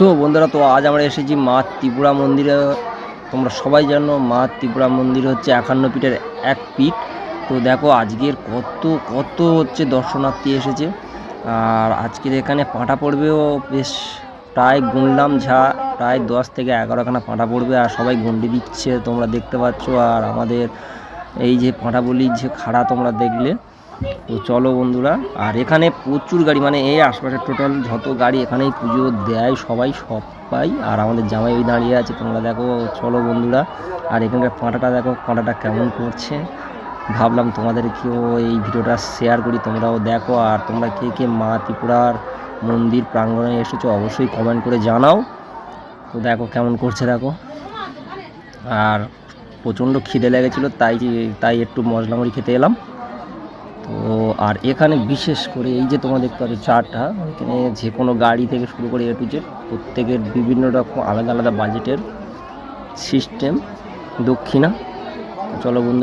So বন্ধুরা, তো আজ আমরা এসেছি মা ত্রিপুরা মন্দিরে। তোমরা সবাই জানো মা ত্রিপুরা মন্দির হচ্ছে 51 পীঠের এক পীঠ। তো দেখো আজকের কত কত হচ্ছে দর্শনার্থী এসেছে। আর আজকের এখানে পাঁঠা পড়বেও বেশ, প্রায় গুনলাম প্রায় 10 থেকে 11খানা পাঁঠা পড়বে। আর সবাই গন্ডি দিচ্ছে, তোমরা দেখতে পাচ্ছ। আর আমাদের এই যে পাঁঠা বলির যে খাড়া তোমরা দেখলে। তো চলো বন্ধুরা, আর এখানে প্রচুর গাড়ি, মানে এই আশপাশে টোটাল যত গাড়ি এখানেই পুজো দেয় সবাই সবাই। আর আমাদের জামাই ওই দাঁড়িয়ে আছে, তোমরা দেখো। চলো বন্ধুরা, আর এখানকার পাঁঠাটা দেখো, পাঁঠাটা কেমন করছে। ভাবলাম তোমাদেরকেও এই ভিডিওটা শেয়ার করি, তোমরাও দেখো। আর তোমরা কে কে মা ত্রিপুরার মন্দির প্রাঙ্গণে এসেছো অবশ্যই কমেন্ট করে জানাও। তো দেখো কেমন করছে দেখো। আর প্রচণ্ড খিদে লেগেছিলো, তাই একটু মশলা মুড়ি খেতে এলাম। তো আর এখানে বিশেষ করে এই যে তোমরা দেখতে পাচ্ছ চারটা, এখানে যে কোনো গাড়ি থেকে শুরু করে এ টু জেড প্রত্যেকের বিভিন্ন রকম আলাদা আলাদা বাজেটের সিস্টেম, দক্ষিণা। চলো বন্ধু।